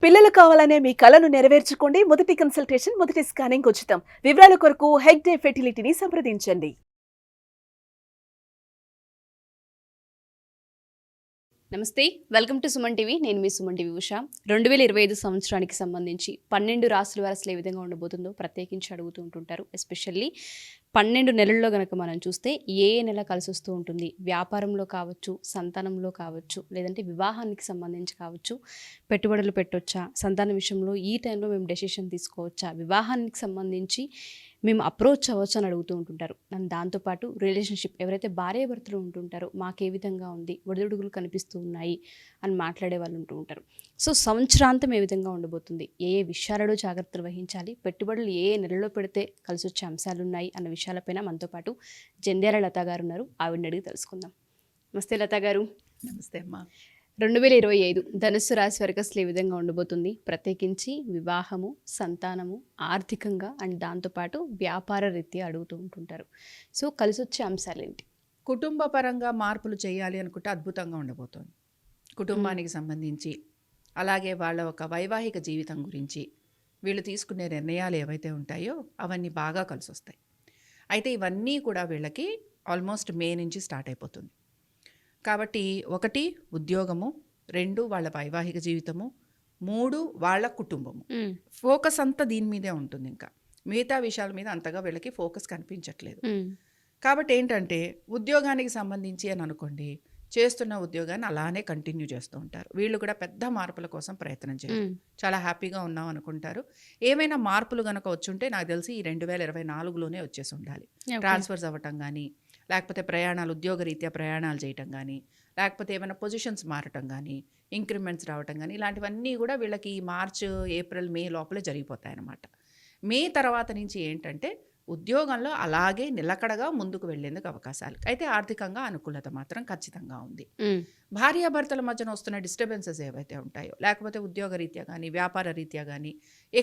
పిల్లలు కావాలనే మీ కలను నెరవేర్చుకోండి. మొదటి కన్సల్టేషన్, మొదటి స్కానింగ్ ఉచితం. వివరాల కొరకు హెగ్డే ఫెర్టిలిటీని సంప్రదించండి. నమస్తే, వెల్కమ్ టు సుమన్ టీవీ. నేను మీ సుమన్ టీవీ ఉషా. 2025 సంవత్సరానికి సంబంధించి 12 రాశుల వారు అసలు ఏ విధంగా ఉండబోతుందో ప్రత్యేకించి అడుగుతూ ఉంటుంటారు. ఎస్పెషల్లీ 12 నెలల్లో గనక మనం చూస్తే ఏ నెల కలిసి వస్తూ ఉంటుంది, వ్యాపారంలో కావచ్చు, సంతానంలో కావచ్చు, లేదంటే వివాహానికి సంబంధించి కావచ్చు, పెట్టుబడులు పెట్టొచ్చా, సంతానం విషయంలో ఈ టైంలో మేము డెసిషన్ తీసుకోవచ్చా, వివాహానికి సంబంధించి మేము అప్రోచ్ అవ్వచ్చు అని అడుగుతూ ఉంటుంటారు. అండ్ దాంతోపాటు రిలేషన్షిప్ ఎవరైతే భార్యాభర్తలు ఉంటుంటారో మాకు ఏ విధంగా ఉంది, ఒడిదుడుగులు కనిపిస్తూ ఉన్నాయి అని మాట్లాడే వాళ్ళు ఉంటూ ఉంటారు. సో సంవత్సరాంతం ఏ విధంగా ఉండబోతుంది, ఏ విషయాలలో జాగ్రత్తలు వహించాలి, పెట్టుబడులు ఏ నెలలో పెడితే కలిసి వచ్చే అంశాలు ఉన్నాయి అన్న విషయాలపైన మనతో పాటు జంధ్యాల లత గారు ఉన్నారు. ఆవిడని అడిగి తెలుసుకుందాం. నమస్తే లత గారు. నమస్తే అమ్మా. 2025 ధనుస్సు రాశి వరకు అసలు ఏ విధంగా ఉండబోతుంది, ప్రత్యేకించి వివాహము, సంతానము, ఆర్థికంగా అండ్ దాంతోపాటు వ్యాపార రీత్యా అడుగుతూ ఉంటుంటారు. సో కలిసి వచ్చే అంశాలు ఏంటి? కుటుంబ పరంగా మార్పులు చేయాలి అనుకుంటే అద్భుతంగా ఉండబోతోంది. కుటుంబానికి సంబంధించి, అలాగే వాళ్ళ ఒక వైవాహిక జీవితం గురించి వీళ్ళు తీసుకునే నిర్ణయాలు ఏవైతే ఉంటాయో అవన్నీ బాగా కలిసి వస్తాయి. అయితే ఇవన్నీ కూడా వీళ్ళకి ఆల్మోస్ట్ మే నుంచి స్టార్ట్ అయిపోతుంది. కాబట్టి 1 ఉద్యోగము, 2 వాళ్ళ వైవాహిక జీవితము, 3 వాళ్ళ కుటుంబము. ఫోకస్ అంతా దీని మీదే ఉంటుంది. ఇంకా మిగతా విషయాల మీద అంతగా వీళ్ళకి ఫోకస్ కనిపించట్లేదు. కాబట్టి ఏంటంటే ఉద్యోగానికి సంబంధించి అని అనుకోండి, చేస్తున్న ఉద్యోగాన్ని అలానే కంటిన్యూ చేస్తూ ఉంటారు. వీళ్ళు కూడా పెద్ద మార్పుల కోసం ప్రయత్నం చేయరు. చాలా హ్యాపీగా ఉన్నాం అనుకుంటారు. ఏమైనా మార్పులు కనుక వచ్చుంటే నాకు తెలిసి ఈ 2024లోనే వచ్చేసి ఉండాలి. ట్రాన్స్ఫర్స్ అవ్వటం కానీ, లేకపోతే ప్రయాణాలు, ఉద్యోగరీత్యా ప్రయాణాలు చేయటం కానీ, లేకపోతే ఏమైనా పొజిషన్స్ మారటం కానీ, ఇంక్రిమెంట్స్ రావటం కానీ, ఇలాంటివన్నీ కూడా వీళ్ళకి ఈ మార్చ్, ఏప్రిల్, మే లోపలే జరిగిపోతాయి అన్నమాట. మే తర్వాత నుంచి ఏంటంటే ఉద్యోగంలో అలాగే నిలకడగా ముందుకు వెళ్లేందుకు అవకాశాలు. అయితే ఆర్థికంగా అనుకూలత మాత్రం ఖచ్చితంగా ఉంది. భార్యాభర్తల మధ్యన వస్తున్న డిస్టర్బెన్సెస్ ఏవైతే ఉంటాయో, లేకపోతే ఉద్యోగ రీత్యా కానీ, వ్యాపార రీత్యా కానీ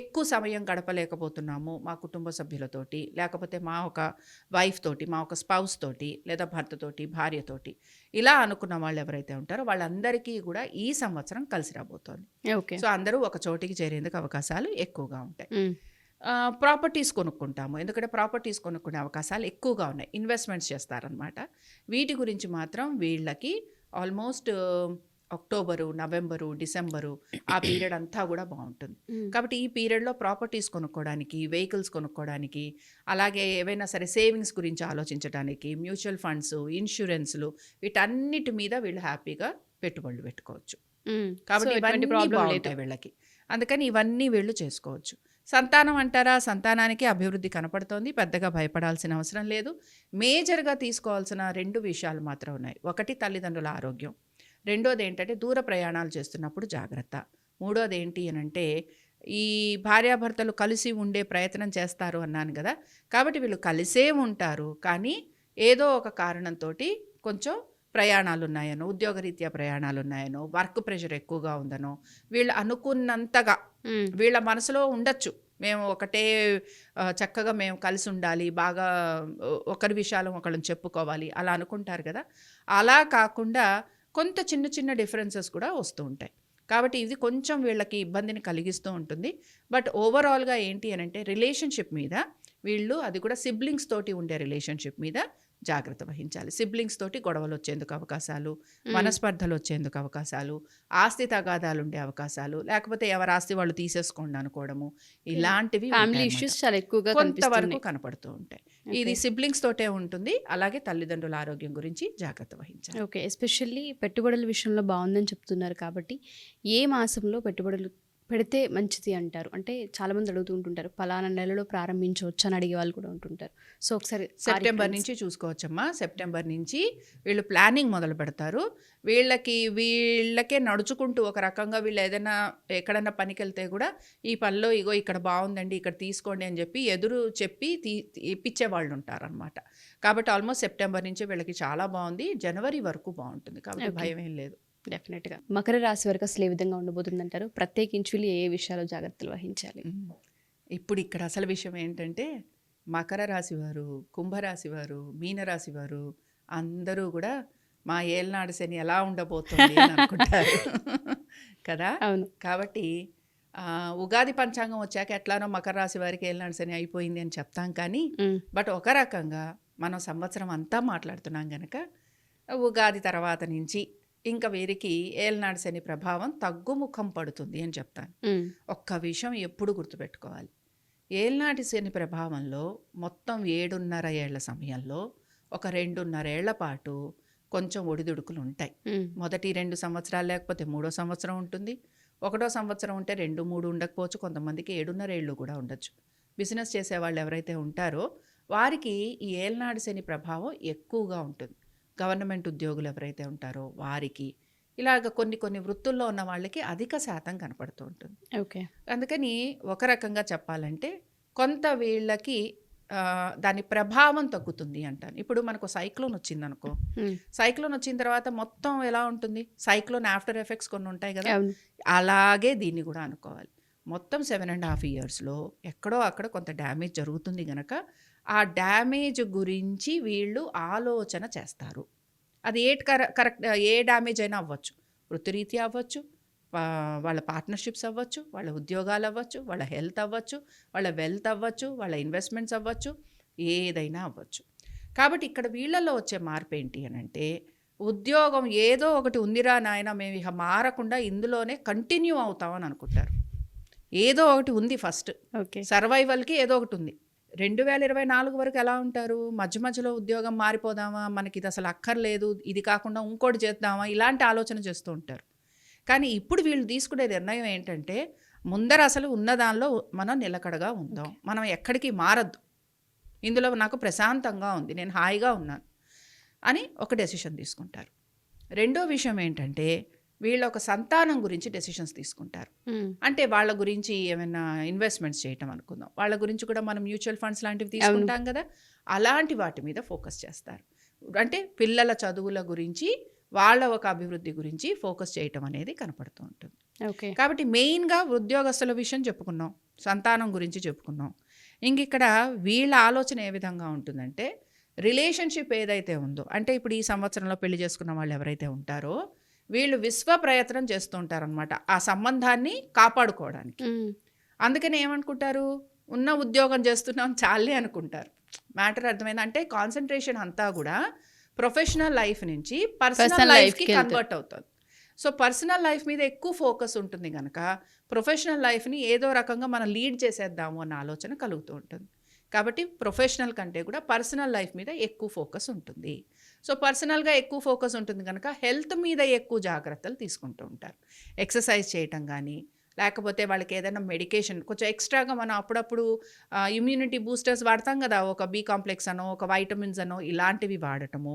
ఎక్కువ సమయం గడపలేకపోతున్నాము మా కుటుంబ సభ్యులతోటి, లేకపోతే మా ఒక వైఫ్ తోటి, మా ఒక స్పౌస్ తోటి, లేదా భర్తతోటి, భార్యతోటి, ఇలా అనుకున్న వాళ్ళు ఎవరైతే ఉంటారో వాళ్ళందరికీ కూడా ఈ సంవత్సరం కలిసి రాబోతోంది. సో అందరూ ఒక చోటికి చేరేందుకు అవకాశాలు ఎక్కువగా ఉంటాయి. ప్రాపర్టీస్ కొనుక్కుంటాము, ఎందుకంటే ప్రాపర్టీస్ కొనుక్కునే అవకాశాలు ఎక్కువగా ఉన్నాయి. ఇన్వెస్ట్మెంట్స్ చేస్తారనమాట. వీటి గురించి మాత్రం వీళ్ళకి ఆల్మోస్ట్ అక్టోబరు, నవంబరు, డిసెంబరు ఆ పీరియడ్ అంతా కూడా బాగుంటుంది. కాబట్టి ఈ పీరియడ్లో ప్రాపర్టీస్ కొనుక్కోవడానికి, వెహికల్స్ కొనుక్కోవడానికి, అలాగే ఏవైనా సరే సేవింగ్స్ గురించి ఆలోచించడానికి, మ్యూచువల్ ఫండ్స్, ఇన్సూరెన్స్లు, వీటన్నిటి మీద వీళ్ళు హ్యాపీగా పెట్టుబడులు పెట్టుకోవచ్చు. కాబట్టి ఇవన్నీ బాగుంటాయి వీళ్ళకి. అందుకని ఇవన్నీ వీళ్ళు చేసుకోవచ్చు. సంతానం అంటారా, సంతానానికి అభివృద్ధి కనపడుతోంది. పెద్దగా భయపడాల్సిన అవసరం లేదు. మేజర్గా తీసుకోవాల్సిన 2 విషయాలు మాత్రం ఉన్నాయి. 1 తల్లిదండ్రుల ఆరోగ్యం, 2వది ఏంటంటే దూర ప్రయాణాలు చేస్తున్నప్పుడు జాగ్రత్త, 3వది ఏంటి అని అంటే ఈ భార్యాభర్తలు కలిసి ఉండే ప్రయత్నం చేస్తారు అన్నాను కదా. కాబట్టి వీళ్ళు కలిసే ఉంటారు, కానీ ఏదో ఒక కారణంతో కొంచెం ప్రయాణాలు ఉన్నాయనో, ఉద్యోగరీత్యా ప్రయాణాలు ఉన్నాయనో, వర్క్ ప్రెషర్ ఎక్కువగా ఉందనో, వీళ్ళు అనుకున్నంతగా వీళ్ళ మనసులో ఉండొచ్చు, మేము ఒకటే చక్కగా మేము కలిసి ఉండాలి, బాగా ఒకరి విషయాలు ఒకళ్ళని చెప్పుకోవాలి, అలా అనుకుంటారు కదా. అలా కాకుండా కొంత చిన్న చిన్న డిఫరెన్సెస్ కూడా వస్తూ ఉంటాయి. కాబట్టి ఇది కొంచెం వీళ్ళకి ఇబ్బందిని కలిగిస్తూ ఉంటుంది. బట్ ఓవరాల్గా ఏంటి అని అంటే రిలేషన్షిప్ మీద వీళ్ళు, అది కూడా సిబ్లింగ్స్ తోటి ఉండే రిలేషన్షిప్ మీద జాగ్రత్త వహించాలి. సిబ్లింగ్స్ తోటి గొడవలు వచ్చేందుకు అవకాశాలు, మనస్పర్ధలు వచ్చేందుకు అవకాశాలు, ఆస్తి తగాదాలు ఉండే అవకాశాలు, లేకపోతే ఎవరి ఆస్తి వాళ్ళు తీసేసుకోండి అనుకోవడము, ఇలాంటివి కొంతవరకు కనపడుతూ ఉంటాయి. ఇది సిబ్లింగ్స్ తోటే ఉంటుంది. అలాగే తల్లిదండ్రుల ఆరోగ్యం గురించి జాగ్రత్త వహించాలి. ఓకే, ఎస్పెషల్లీ పెట్టుబడుల విషయంలో బాగుందని చెప్తున్నారు కాబట్టి ఏ మాసంలో పెట్టుబడులు పెడితే మంచిది అంటారు? అంటే చాలామంది అడుగుతూ ఉంటుంటారు, పలానా నెలలో ప్రారంభించవచ్చు అని అడిగే వాళ్ళు కూడా ఉంటుంటారు. సో ఒకసారి సెప్టెంబర్ నుంచి చూసుకోవచ్చమ్మా. సెప్టెంబర్ నుంచి వీళ్ళు ప్లానింగ్ మొదలు పెడతారు. వీళ్ళకే నడుచుకుంటూ ఒక రకంగా వీళ్ళు ఏదైనా ఎక్కడన్నా పనికి వెళ్తే కూడా ఈ పనిలో ఇగో ఇక్కడ బాగుందండి, ఇక్కడ తీసుకోండి అని చెప్పి ఎదురు చెప్పి ఇప్పించే వాళ్ళు ఉంటారనమాట. కాబట్టి ఆల్మోస్ట్ సెప్టెంబర్ నుంచి వీళ్ళకి చాలా బాగుంది. జనవరి వరకు బాగుంటుంది. కాబట్టి భయం ఏం లేదు. డెఫినెట్గా. మకర రాశి వరకు అసలు ఏ విధంగా ఉండబోతుంది అంటారు? ప్రత్యేకించి ఏ విషయాలు జాగ్రత్తలు వహించాలి? ఇప్పుడు ఇక్కడ అసలు విషయం ఏంటంటే మకర రాశి వారు, కుంభరాశి వారు, మీనరాశి వారు అందరూ కూడా మా ఏళ్ళనాడు శని ఎలా ఉండబోతుంది అని అనుకుంటారు కదా. అవును. కాబట్టి ఉగాది పంచాంగం వచ్చాక ఎట్లానో మకర రాశి వారికి ఏలినాడు శని అయిపోయింది అని చెప్తాం, కానీ బట్ ఒక రకంగా మనం సంవత్సరం అంతా మాట్లాడుతున్నాం గనక ఉగాది తర్వాత నుంచి ఇంకా వీరికి ఏలినాడు శని ప్రభావం తగ్గుముఖం పడుతుంది అని చెప్తాను. ఒక్క విషయం ఎప్పుడు గుర్తుపెట్టుకోవాలి, ఏలినాటి శని ప్రభావంలో మొత్తం 7.5 ఏళ్ల సమయంలో ఒక 2.5 ఏళ్ల పాటు కొంచెం ఒడిదుడుకులు ఉంటాయి. మొదటి 2 సంవత్సరాలు లేకపోతే 3వ సంవత్సరం ఉంటుంది, 1వ సంవత్సరం ఉంటే 2-3 ఉండకపోవచ్చు, కొంతమందికి 7.5 ఏళ్ళు కూడా ఉండొచ్చు. బిజినెస్ చేసేవాళ్ళు ఎవరైతే ఉంటారో వారికి ఈ ఏలినాడు శని ప్రభావం ఎక్కువగా ఉంటుంది. గవర్నమెంట్ ఉద్యోగులు ఎవరైతే ఉంటారో వారికి, ఇలాగ కొన్ని వృత్తుల్లో ఉన్న వాళ్ళకి అధిక శాతం కనపడుతూ ఉంటుంది. ఓకే. అందుకని ఒక రకంగా చెప్పాలంటే కొంత వీళ్ళకి దాని ప్రభావం తగ్గుతుంది అంటాను. ఇప్పుడు మనకు సైక్లోన్ వచ్చిందనుకో, సైక్లోన్ వచ్చిన తర్వాత మొత్తం ఎలా ఉంటుంది, సైక్లోన్ ఆఫ్టర్ ఎఫెక్ట్స్ కొన్ని ఉంటాయి కదా, అలాగే దీన్ని కూడా అనుకోవాలి. మొత్తం 7.5 ఇయర్స్లో ఎక్కడో అక్కడ కొంత డ్యామేజ్ జరుగుతుంది గనక ఆ డ్యామేజ్ గురించి వీళ్ళు ఆలోచన చేస్తారు. అది కరెక్ట్ ఏ డ్యామేజ్ అయినా అవ్వచ్చు, వృత్తిరీత్యా అవ్వచ్చు, వాళ్ళ పార్ట్నర్షిప్స్ అవ్వచ్చు, వాళ్ళ ఉద్యోగాలు అవ్వచ్చు, వాళ్ళ హెల్త్ అవ్వచ్చు, వాళ్ళ వెల్త్ అవ్వచ్చు, వాళ్ళ ఇన్వెస్ట్మెంట్స్ అవ్వచ్చు, ఏదైనా అవ్వచ్చు. కాబట్టి ఇక్కడ వీళ్ళల్లో వచ్చే మార్పు ఏంటి అని అంటే, ఉద్యోగం ఏదో ఒకటి ఉందిరా నాయన, మేము ఇక మారకుండా ఇందులోనే కంటిన్యూ అవుతామని అనుకుంటారు. ఏదో ఒకటి ఉంది ఫస్ట్, ఓకే, సర్వైవల్కి ఏదో ఒకటి ఉంది. 2024 వరకు ఎలా ఉంటారు, మధ్యలో ఉద్యోగం మారిపోదామా, మనకి ఇది అసలు అక్కర్లేదు, ఇది కాకుండా ఇంకోటి చేద్దామా, ఇలాంటి ఆలోచన చేస్తూ ఉంటారు. కానీ ఇప్పుడు వీళ్ళు తీసుకునే నిర్ణయం ఏంటంటే, ముందర అసలు ఉన్న దానిలో మనం నిలకడగా ఉందాం, మనం ఎక్కడికి మారద్దు, ఇందులో నాకు ప్రశాంతంగా ఉంది, నేను హాయిగా ఉన్నాను అని ఒక డెసిషన్ తీసుకుంటారు. రెండో విషయం ఏంటంటే, వీళ్ళ ఒక సంతానం గురించి డెసిషన్స్ తీసుకుంటారు. అంటే వాళ్ళ గురించి ఏమైనా ఇన్వెస్ట్మెంట్స్ చేయటం అనుకుందాం, వాళ్ళ గురించి కూడా మనం మ్యూచువల్ ఫండ్స్ లాంటివి తీసుకుంటాం కదా, అలాంటి వాటి మీద ఫోకస్ చేస్తారు. అంటే పిల్లల చదువుల గురించి, వాళ్ళ ఒక అభివృద్ధి గురించి ఫోకస్ చేయటం అనేది కనపడుతూ ఉంటుంది. ఓకే. కాబట్టి మెయిన్గా ఉద్యోగస్తుల విషయం చెప్పుకున్నాం, సంతానం గురించి చెప్పుకున్నాం. ఇంక ఇక్కడ వీళ్ళ ఆలోచన ఏ విధంగా ఉంటుందంటే, రిలేషన్షిప్ ఏదైతే ఉందో, అంటే ఇప్పుడు ఈ సంవత్సరంలో పెళ్లి చేసుకున్న వాళ్ళు ఎవరైతే ఉంటారో వీళ్ళు విశ్వ ప్రయత్నం చేస్తూ ఉంటారనమాట ఆ సంబంధాన్ని కాపాడుకోవడానికి. అందుకని ఏమనుకుంటారు, ఉన్న ఉద్యోగం చేస్తున్నాం చాలే అనుకుంటారు. మ్యాటర్ అర్థమైంది అంటే కాన్సన్ట్రేషన్ అంతా కూడా ప్రొఫెషనల్ లైఫ్ నుంచి పర్సనల్ లైఫ్కి కన్వర్ట్ అవుతుంది. సో పర్సనల్ లైఫ్ మీద ఎక్కువ ఫోకస్ ఉంటుంది కనుక ప్రొఫెషనల్ లైఫ్ని ఏదో రకంగా మనం లీడ్ చేసేద్దాము అన్న ఆలోచన కలుగుతూ ఉంటుంది. కాబట్టి ప్రొఫెషనల్ కంటే కూడా పర్సనల్ లైఫ్ మీద ఎక్కువ ఫోకస్ ఉంటుంది. సో పర్సనల్గా ఎక్కువ ఫోకస్ ఉంటుంది కనుక హెల్త్ మీద ఎక్కువ జాగ్రత్తలు తీసుకుంటూ ఉంటారు. ఎక్సర్సైజ్ చేయటం కానీ, లేకపోతే వాళ్ళకి ఏదైనా మెడికేషన్ కొంచెం ఎక్స్ట్రాగా మనం అప్పుడప్పుడు ఇమ్యూనిటీ బూస్టర్స్ వాడతాం కదా, ఒక బి కాంప్లెక్స్ అనో ఒక వైటమిన్స్ అనో ఇలాంటివి వాడటము,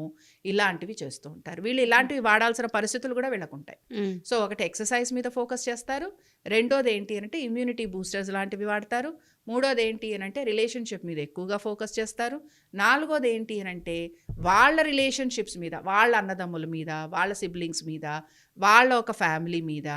ఇలాంటివి చేస్తూ ఉంటారు. వీళ్ళు ఇలాంటివి వాడాల్సిన పరిస్థితులు కూడా వీళ్ళకు ఉంటాయి. సో ఒకటి ఎక్సర్సైజ్ మీద ఫోకస్ చేస్తారు, రెండోది ఏంటి అంటే ఇమ్యూనిటీ బూస్టర్స్ లాంటివి వాడతారు, మూడోది ఏంటి అని అంటే రిలేషన్షిప్ మీద ఎక్కువగా ఫోకస్ చేస్తారు, నాలుగోది ఏంటి అని అంటే వాళ్ళ రిలేషన్షిప్స్ మీద, వాళ్ళ అన్నదమ్ముల మీద, వాళ్ళ సిబ్లింగ్స్ మీద, వాళ్ళ ఒక ఫ్యామిలీ మీద,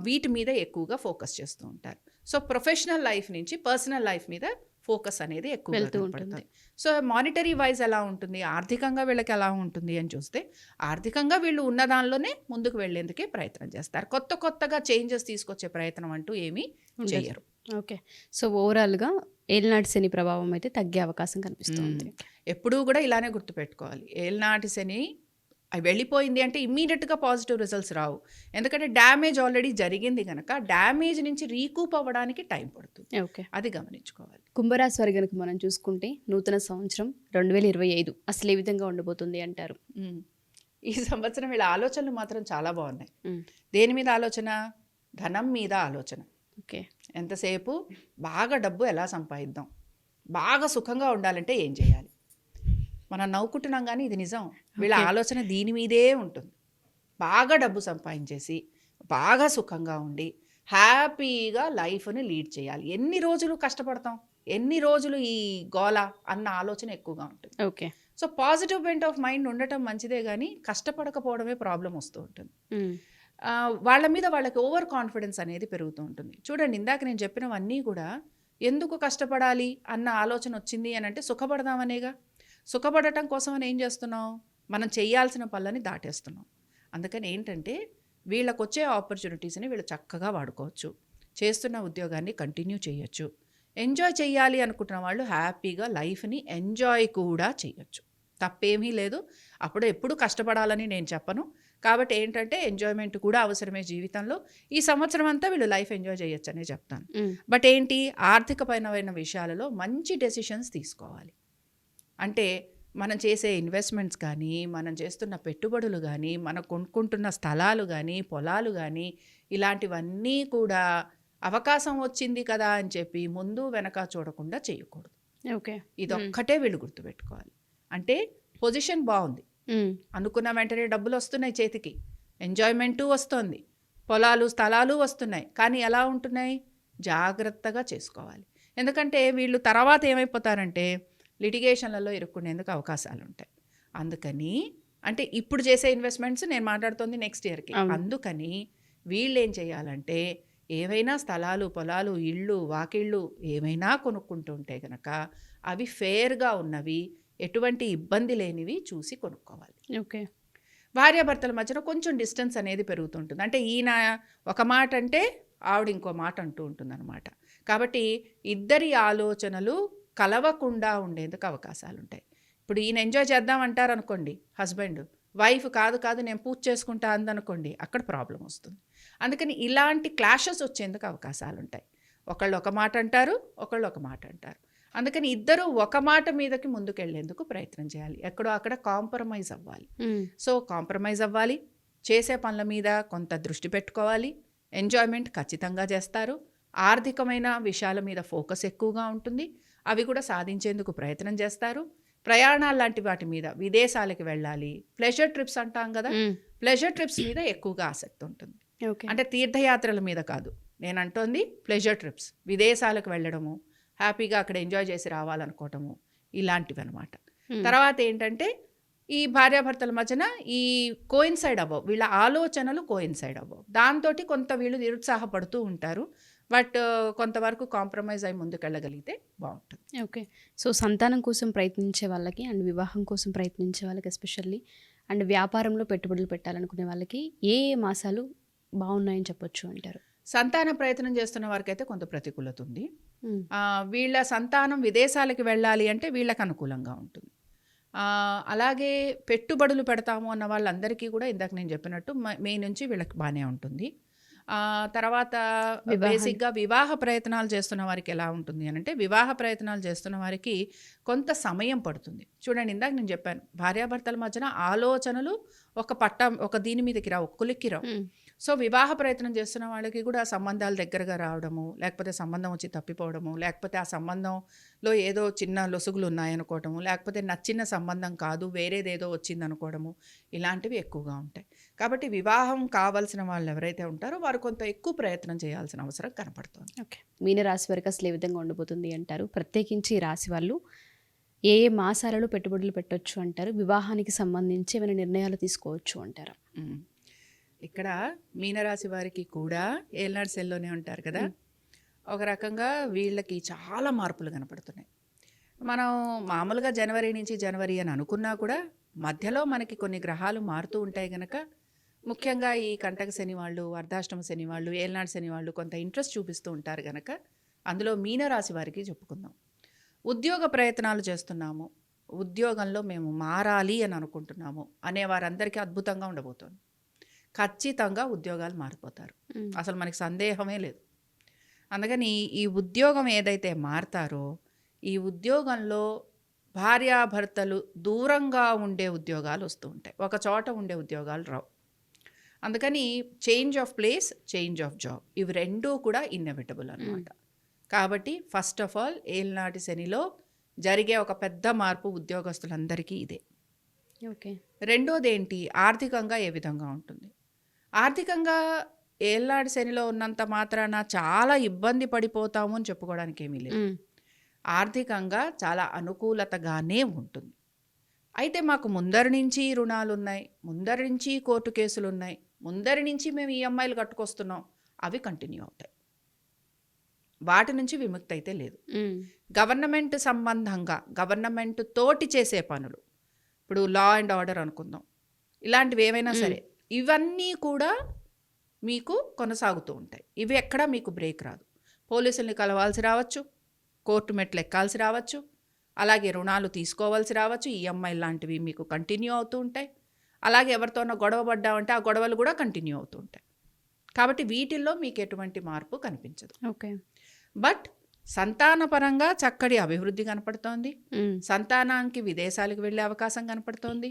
వీటి మీద ఎక్కువగా ఫోకస్ చేస్తూ ఉంటారు. సో ప్రొఫెషనల్ లైఫ్ నుంచి పర్సనల్ లైఫ్ మీద ఫోకస్ అనేది ఎక్కువ ఉంటుంది. సో మానిటరీ వైజ్ ఎలా ఉంటుంది, ఆర్థికంగా వీళ్ళకి ఎలా ఉంటుంది అని చూస్తే, ఆర్థికంగా వీళ్ళు ఉన్న దానిలోనే ముందుకు వెళ్లేందుకే ప్రయత్నం చేస్తారు. కొత్తగా చేంజెస్ తీసుకొచ్చే ప్రయత్నం అంటూ ఏమీ చేయరు. ఓకే. సో ఓవరాల్గా ఏలినాటి శని ప్రభావం అయితే తగ్గే అవకాశం కనిపిస్తుంది. ఎప్పుడూ కూడా ఇలానే గుర్తుపెట్టుకోవాలి, ఏలినాటి శని వెళ్ళిపోయింది అంటే ఇమ్మీడియట్గా పాజిటివ్ రిజల్ట్స్ రావు. ఎందుకంటే డ్యామేజ్ ఆల్రెడీ జరిగింది కనుక డ్యామేజ్ నుంచి రీకూప్ అవ్వడానికి టైం పడుతుంది. ఓకే, అది గమనించుకోవాలి. కుంభరాశి వారి కనుక మనం చూసుకుంటే నూతన సంవత్సరం 2025 అసలు ఏ విధంగా ఉండబోతుంది అంటారు? ఈ సంవత్సరం వీళ్ళ ఆలోచనలు మాత్రం చాలా బాగున్నాయి. దేని మీద ఆలోచన? ధనం మీద ఆలోచన. ఓకే. ఎంతసేపు బాగా డబ్బు ఎలా సంపాదిద్దాం, బాగా సుఖంగా ఉండాలంటే ఏం చేయాలి. మనం నవ్వుకుంటున్నాం కానీ ఇది నిజం, వీళ్ళ ఆలోచన దీని మీదే ఉంటుంది. బాగా డబ్బు సంపాదించేసి బాగా సుఖంగా ఉండి హ్యాపీగా లైఫ్ని లీడ్ చేయాలి. ఎన్ని రోజులు కష్టపడతాం, ఎన్ని రోజులు ఈ గోల అన్న ఆలోచన ఎక్కువగా ఉంటుంది. Okay. So positive bent of mind ఉండటం మంచిదే, కానీ కష్టపడకపోవడమే ప్రాబ్లం వస్తూ ఉంటుంది. వాళ్ళ మీద వాళ్ళకి ఓవర్ కాన్ఫిడెన్స్ అనేది పెరుగుతూ ఉంటుంది. చూడండి, ఇందాక నేను చెప్పినవన్నీ కూడా ఎందుకు కష్టపడాలి అన్న ఆలోచన వచ్చింది అని అంటే సుఖపడదామనేగా. సుఖపడటం కోసం అని ఏం చేస్తున్నాం, మనం చేయాల్సిన పనులని దాటేస్తున్నాం. అందుకని ఏంటంటే వీళ్ళకు వచ్చే ఆపర్చునిటీస్ని వీళ్ళు చక్కగా వాడుకోవచ్చు. చేస్తున్న ఉద్యోగాన్ని కంటిన్యూ చేయొచ్చు. ఎంజాయ్ చేయాలి అనుకుంటున్న వాళ్ళు హ్యాపీగా లైఫ్ని ఎంజాయ్ కూడా చేయొచ్చు, తప్పేమీ లేదు. అప్పుడు ఎప్పుడు కష్టపడాలని నేను చెప్పను. కాబట్టి ఏంటంటే ఎంజాయ్మెంట్ కూడా అవసరమే జీవితంలో. ఈ సంవత్సరం అంతా వీళ్ళు లైఫ్ ఎంజాయ్ చేయొచ్చు అనే చెప్తాను. బట్ ఏంటి, ఆర్థికపరమైన విషయాలలో మంచి డెసిషన్స్ తీసుకోవాలి. అంటే మనం చేసే ఇన్వెస్ట్మెంట్స్ కానీ, మనం చేస్తున్న పెట్టుబడులు కానీ, మనం కొనుక్కుంటున్న స్థలాలు కానీ, పొలాలు కానీ, ఇలాంటివన్నీ కూడా అవకాశం వచ్చింది కదా అని చెప్పి ముందు వెనక చూడకుండా చేయకూడదు. ఓకే, ఇదొక్కటే వీళ్ళు గుర్తుపెట్టుకోవాలి. అంటే పొజిషన్ బాగుంది, అనుకున్న వెంటనే డబ్బులు వస్తున్నాయి చేతికి, ఎంజాయ్మెంటు వస్తుంది, పొలాలు స్థలాలు వస్తున్నాయి, కానీ ఎలా ఉంటున్నాయి జాగ్రత్తగా చేసుకోవాలి. ఎందుకంటే వీళ్ళు తర్వాత ఏమైపోతారంటే లిటిగేషన్లలో ఇరుక్కునేందుకు అవకాశాలు ఉంటాయి. అందుకని అంటే ఇప్పుడు చేసే ఇన్వెస్ట్మెంట్స్ నేను మాట్లాడుతుంది నెక్స్ట్ ఇయర్కి. అందుకని వీళ్ళు ఏం చేయాలంటే ఏవైనా స్థలాలు, పొలాలు, ఇళ్ళు, వాకిళ్ళు ఏమైనా కొనుక్కుంటుంటే కనుక అవి ఫేర్గా ఉన్నవి, ఎటువంటి ఇబ్బంది లేనివి చూసి కొనుక్కోవాలి. ఓకే, భార్యాభర్తల మధ్యన కొంచెం డిస్టెన్స్ అనేది పెరుగుతుంటుంది. అంటే ఈయన ఒక మాట అంటే ఆవిడ ఇంకో మాట అంటూ ఉంటుంది అనమాట. కాబట్టి ఇద్దరి ఆలోచనలు కలవకుండా ఉండేందుకు అవకాశాలు ఉంటాయి. ఇప్పుడు ఈయన ఎంజాయ్ చేద్దామంటారు అనుకోండి హస్బెండ్, వైఫ్ కాదు నేను పూజ చేసుకుంటా అందనుకోండి, అక్కడ ప్రాబ్లం వస్తుంది. అందుకని ఇలాంటి క్లాషెస్ వచ్చేందుకు అవకాశాలు ఉంటాయి. ఒకళ్ళు ఒక మాట అంటారు, ఒకళ్ళు ఒక మాట అంటారు. అందుకని ఇద్దరు ఒక మాట మీదకి ముందుకెళ్లేందుకు ప్రయత్నం చేయాలి. ఎక్కడో అక్కడ కాంప్రమైజ్ అవ్వాలి. సో కాంప్రమైజ్ అవ్వాలి, చేసే పనుల మీద కొంత దృష్టి పెట్టుకోవాలి, ఎంజాయ్మెంట్ ఖచ్చితంగా చేస్తారు, ఆర్థికమైన విషయాల మీద ఫోకస్ ఎక్కువగా ఉంటుంది, అవి కూడా సాధించేందుకు ప్రయత్నం చేస్తారు. ప్రయాణాలు లాంటి వాటి మీద, విదేశాలకు వెళ్ళాలి, ప్లెజర్ ట్రిప్స్ అంటాం కదా, ప్లెజర్ ట్రిప్స్ మీద ఎక్కువగా ఆసక్తి ఉంటుంది. అంటే తీర్థయాత్రల మీద కాదు నేను అంటోంది, ప్లెజర్ ట్రిప్స్, విదేశాలకు వెళ్ళడము, హ్యాపీగా అక్కడ ఎంజాయ్ చేసి రావాలనుకోవటము, ఇలాంటివి అనమాట. తర్వాత ఏంటంటే ఈ భార్యాభర్తల మధ్యన ఈ కోయిన్సైడ్ అవ్వవు, వీళ్ళ ఆలోచనలు కోయిన్సైడ్ అవ్వవు. దాంతో కొంత వీళ్ళు నిరుత్సాహపడుతూ ఉంటారు. బట్ కొంతవరకు కాంప్రమైజ్ అయి ముందుకెళ్ళగలిగితే బాగుంటుంది. ఓకే, సో సంతానం కోసం ప్రయత్నించే వాళ్ళకి అండ్ వివాహం కోసం ప్రయత్నించే వాళ్ళకి ఎస్పెషల్లీ అండ్ వ్యాపారంలో పెట్టుబడులు పెట్టాలనుకునే వాళ్ళకి ఏ మాసాలు బాగున్నాయని చెప్పొచ్చు అంటారు? సంతాన ప్రయత్నం చేస్తున్న వారికైతే కొంత ప్రతికూలత ఉంది. వీళ్ళ సంతానం విదేశాలకు వెళ్ళాలి అంటే వీళ్ళకి అనుకూలంగా ఉంటుంది. అలాగే పెట్టుబడులు పెడతాము అన్న వాళ్ళందరికీ కూడా ఇందాక నేను చెప్పినట్టు మే నుంచి వీళ్ళకి బాగానే ఉంటుంది. తర్వాత బేసిక్గా వివాహ ప్రయత్నాలు చేస్తున్న వారికి ఎలా ఉంటుంది అని అంటే, వివాహ ప్రయత్నాలు చేస్తున్న వారికి కొంత సమయం పడుతుంది. చూడండి, ఇందాక నేను చెప్పాను, భార్యాభర్తల మధ్యన ఆలోచనలు ఒక దీని మీదకి రావు, కొలిక్కి రావు. సో వివాహ ప్రయత్నం చేస్తున్న వాళ్ళకి కూడా సంబంధాలు దగ్గరగా రావడము, లేకపోతే సంబంధం వచ్చి తప్పిపోవడము, లేకపోతే ఆ సంబంధంలో ఏదో చిన్న లొసుగులు ఉన్నాయనుకోవడము, లేకపోతే నచ్చిన సంబంధం కాదు వేరేదేదో వచ్చింది అనుకోవడము, ఇలాంటివి ఎక్కువగా ఉంటాయి. కాబట్టి వివాహం కావాల్సిన వాళ్ళు ఎవరైతే ఉంటారో వారు కొంత ఎక్కువ ప్రయత్నం చేయాల్సిన అవసరం కనపడుతుంది. ఓకే, మీనరాశి వారికి అసలు ఏ విధంగా ఉండబోతుంది అంటారు? ప్రత్యేకించి ఈ రాశి వాళ్ళు ఏ మాసాలలో పెట్టుబడులు పెట్టొచ్చు అంటారు? వివాహానికి సంబంధించి ఏమైనా నిర్ణయాలు తీసుకోవచ్చు అంటారు? ఇక్కడ మీనరాశి వారికి కూడా ఏల్నాడు సెల్లోనే ఉంటారు కదా, ఒక రకంగా వీళ్ళకి చాలా మార్పులు కనపడుతున్నాయి. మనం మామూలుగా జనవరి అని అనుకున్నా కూడా మధ్యలో మనకి కొన్ని గ్రహాలు మారుతూ ఉంటాయి కనుక, ముఖ్యంగా ఈ కంటక శని వాళ్ళు, అర్ధాష్టమ శని వాళ్ళు, ఏల్నాడు శని వాళ్ళు కొంత ఇంట్రెస్ట్ చూపిస్తూ ఉంటారు కనుక అందులో మీనరాశి వారికి చెప్పుకుందాం. ఉద్యోగ ప్రయత్నాలు చేస్తున్నాము, ఉద్యోగంలో మేము మారాలి అని అనుకుంటున్నాము అనే వారందరికీ అద్భుతంగా ఉండబోతోంది. ఖచ్చితంగా ఉద్యోగాలు మారిపోతారు, అసలు మనకి సందేహమే లేదు. అందుకని ఈ ఉద్యోగం ఏదైతే మారతారో, ఈ ఉద్యోగంలో భార్యాభర్తలు దూరంగా ఉండే ఉద్యోగాలు వస్తూ ఉంటాయి, ఒక చోట ఉండే ఉద్యోగాలు రావు. అందుకని change of place, change of job, ఇవి రెండూ కూడా ఇన్నెవిటబుల్ అనమాట. కాబట్టి ఫస్ట్ ఆఫ్ ఆల్ ఏలినాటి శనిలో జరిగే ఒక పెద్ద మార్పు ఉద్యోగస్తులందరికీ ఇదే. ఓకే, రెండోది ఏంటి, ఆర్థికంగా ఏ విధంగా ఉంటుంది? ఆర్థికంగా ఏలినాటి శనిలో ఉన్నంత మాత్రాన చాలా ఇబ్బంది పడిపోతాము అని చెప్పుకోవడానికి ఏమీ లేదు. ఆర్థికంగా చాలా అనుకూలతగానే ఉంటుంది. అయితే మాకు ముందరి నుంచి రుణాలు ఉన్నాయి, ముందరి నుంచి కోర్టు కేసులు ఉన్నాయి, ముందరి నుంచి మేము ఈఎంఐలు కట్టుకొస్తున్నాం, అవి కంటిన్యూ అవుతాయి, వాటి నుంచి విముక్తి అయితే లేదు. గవర్నమెంట్ సంబంధంగా గవర్నమెంట్ తోటి చేసే పనులు, ఇప్పుడు లా అండ్ ఆర్డర్ అనుకుందాం, ఇలాంటివి ఏవైనా సరే, ఇవన్నీ కూడా మీకు కొనసాగుతూ ఉంటాయి. ఇవి ఎక్కడా మీకు బ్రేక్ రాదు. పోలీసుల్ని కలవాల్సి రావచ్చు, కోర్టు మెట్లు ఎక్కాల్సి రావచ్చు, అలాగే రుణాలు తీసుకోవాల్సి రావచ్చు, ఈఎంఐ లాంటివి మీకు కంటిన్యూ అవుతూ ఉంటాయి. అలాగే ఎవరితోనో గొడవ పడ్డామంటే ఆ గొడవలు కూడా కంటిన్యూ అవుతూ ఉంటాయి. కాబట్టి వీటిల్లో మీకు ఎటువంటి మార్పు కనిపించదు. ఓకే. బట్ సంతానపరంగా చక్కటి అభివృద్ధి కనపడుతోంది. సంతానానికి విదేశాలకు వెళ్ళే అవకాశం కనపడుతోంది.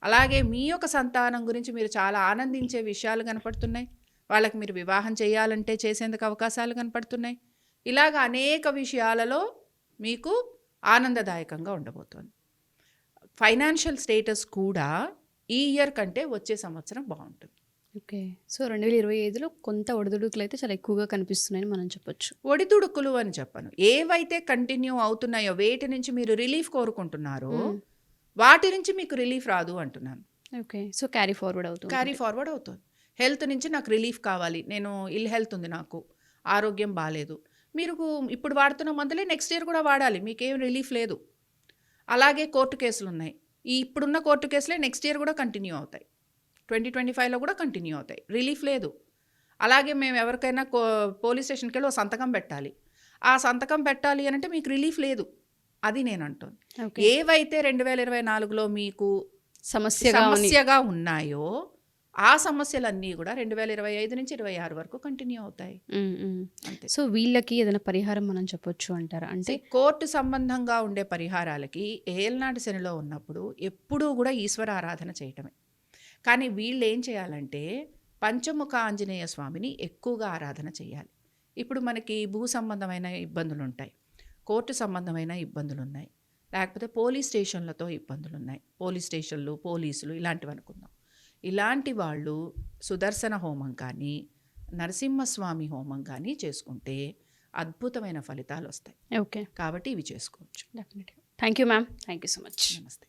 అలాగే మీ యొక్క సంతానం గురించి మీరు చాలా ఆనందించే విషయాలు కనపడుతున్నాయి. వాళ్ళకి మీరు వివాహం చేయాలంటే చేసేందుకు అవకాశాలు కనపడుతున్నాయి. ఇలాగ అనేక విషయాలలో మీకు ఆనందదాయకంగా ఉండబోతోంది. ఫైనాన్షియల్ స్టేటస్ కూడా ఈ ఇయర్ కంటే వచ్చే సంవత్సరం బాగుంటుంది. ఓకే. సో 2025లో కొంత ఒడిదుడుకులు అయితే చాలా ఎక్కువగా కనిపిస్తున్నాయని మనం చెప్పొచ్చు. ఒడిదుడుకులు అని చెప్పను, ఏవైతే కంటిన్యూ అవుతున్నాయో వేటి నుంచి మీరు రిలీఫ్ కోరుకుంటున్నారో వాటి నుంచి మీకు రిలీఫ్ రాదు అంటున్నాను. ఓకే. సో క్యారీ ఫార్వర్డ్ అవుతుంది. క్యారీ ఫార్వర్డ్ అవుతుంది. హెల్త్ నుంచి నాకు రిలీఫ్ కావాలి, నేను ఇల్ హెల్త్ ఉంది, నాకు ఆరోగ్యం బాగాలేదు, మీరు ఇప్పుడు వాడుతున్న మందులే నెక్స్ట్ ఇయర్ కూడా వాడాలి, మీకేం రిలీఫ్ లేదు. అలాగే కోర్టు కేసులు ఉన్నాయి, ఈ ఇప్పుడున్న కోర్టు కేసులే నెక్స్ట్ ఇయర్ కూడా కంటిన్యూ అవుతాయి, 2025లో కూడా కంటిన్యూ అవుతాయి, రిలీఫ్ లేదు. అలాగే మేము ఎవరికైనా పోలీస్ స్టేషన్కి వెళ్ళి సంతకం పెట్టాలి, ఆ సంతకం పెట్టాలి అని అంటే మీకు రిలీఫ్ లేదు. అది నేను అంటుంది. ఏవైతే 2024లో మీకు సమస్యగా ఉన్నాయో ఆ సమస్యలన్నీ కూడా 2025 నుంచి 26 వరకు కంటిన్యూ అవుతాయి. అంతే. సో వీళ్ళకి ఏదైనా పరిహారం మనం చెప్పొచ్చు అంటారా? అంటే కోర్టు సంబంధంగా ఉండే పరిహారాలకి ఏలనాటి శనిలో ఉన్నప్పుడు ఎప్పుడూ కూడా ఈశ్వర ఆరాధన చేయటమే. కానీ వీళ్ళు ఏం చేయాలంటే పంచముఖ ఆంజనేయ స్వామిని ఎక్కువగా ఆరాధన చేయాలి. ఇప్పుడు మనకి భూ సంబంధమైన ఇబ్బందులు ఉంటాయి, కోర్టు సంబంధమైన ఇబ్బందులు ఉన్నాయి, లేకపోతే పోలీస్ స్టేషన్లతో ఇబ్బందులు ఉన్నాయి, పోలీస్ స్టేషన్లు, పోలీసులు ఇలాంటివి అనుకుందాం. ఇలాంటి వాళ్ళు సుదర్శన హోమం కానీ నరసింహస్వామి హోమం కానీ చేసుకుంటే అద్భుతమైన ఫలితాలు వస్తాయి. ఓకే. కాబట్టి ఇవి చేసుకోవచ్చు. డెఫినెట్గా. Thank you ma'am. Thank you so much. నమస్తే.